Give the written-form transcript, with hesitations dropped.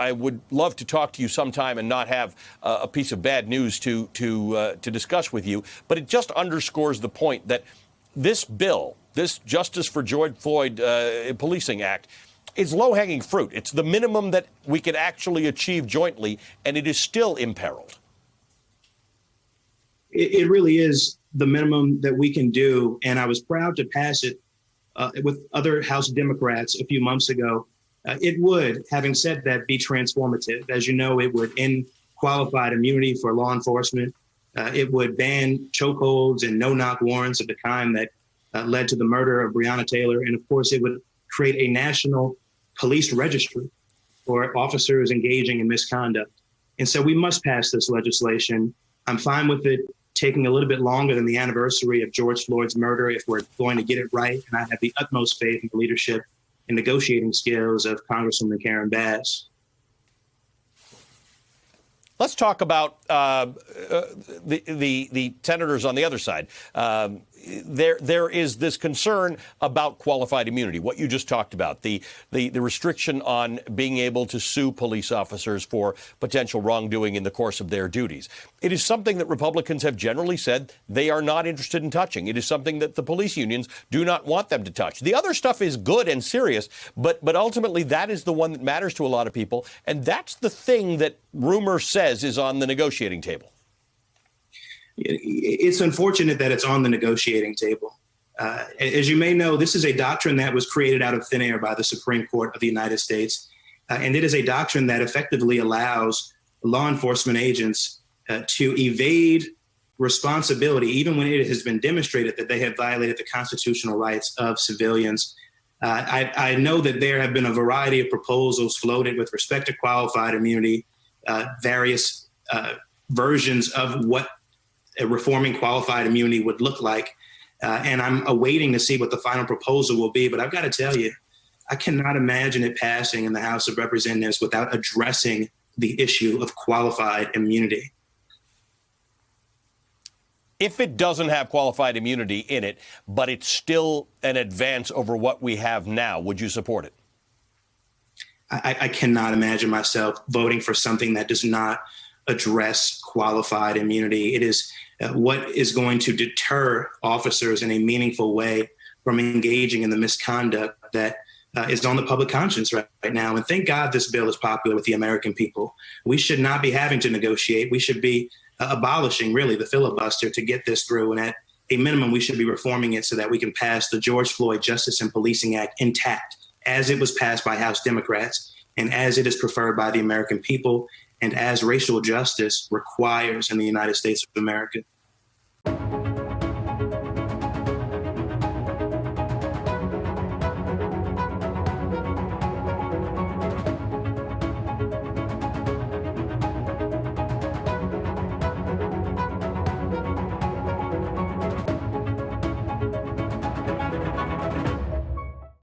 I would love to talk to you sometime and not have a piece of bad news to discuss with you. But it just underscores the point that this bill, this Justice for George Floyd Policing Act, is low-hanging fruit. It's the minimum that we could actually achieve jointly, and it is still imperiled. It really is the minimum that we can do, and I was proud to pass it with other House Democrats a few months ago. It would, having said that, be transformative. As you know, it would end qualified immunity for law enforcement. It would ban chokeholds and no-knock warrants of the kind that led to the murder of Breonna Taylor. And of course, it would create a national police registry for officers engaging in misconduct. And so we must pass this legislation. I'm fine with it taking a little bit longer than the anniversary of George Floyd's murder if we're going to get it right. And I have the utmost faith in the leadership and negotiating skills of Congresswoman Karen Bass. Let's talk about the senators on the other side. There is this concern about qualified immunity, what you just talked about, the restriction on being able to sue police officers for potential wrongdoing in the course of their duties. It is something that Republicans have generally said they are not interested in touching. It is something that the police unions do not want them to touch. The other stuff is good and serious, but ultimately that is the one that matters to a lot of people, and that's the thing that rumor says is on the negotiating table. It's unfortunate that it's on the negotiating table. As you may know, this is a doctrine that was created out of thin air by the Supreme Court of the United States. And it is a doctrine that effectively allows law enforcement agents to evade responsibility, even when it has been demonstrated that they have violated the constitutional rights of civilians. I know that there have been a variety of proposals floated with respect to qualified immunity, various versions of what reforming qualified immunity would look like. And I'm awaiting to see what the final proposal will be. But I've got to tell you, I cannot imagine it passing in the House of Representatives without addressing the issue of qualified immunity. If it doesn't have qualified immunity in it, but it's still an advance over what we have now, would you support it? I cannot imagine myself voting for something that does not address qualified immunity. It is what is going to deter officers in a meaningful way from engaging in the misconduct that is on the public conscience right now. And thank God this bill is popular with the American people. We should not be having to negotiate. We should be abolishing, really, the filibuster to get this through. And at a minimum, we should be reforming it so that we can pass the George Floyd Justice and Policing Act intact, as it was passed by House Democrats and as it is preferred by the American people, and as racial justice requires in the United States of America.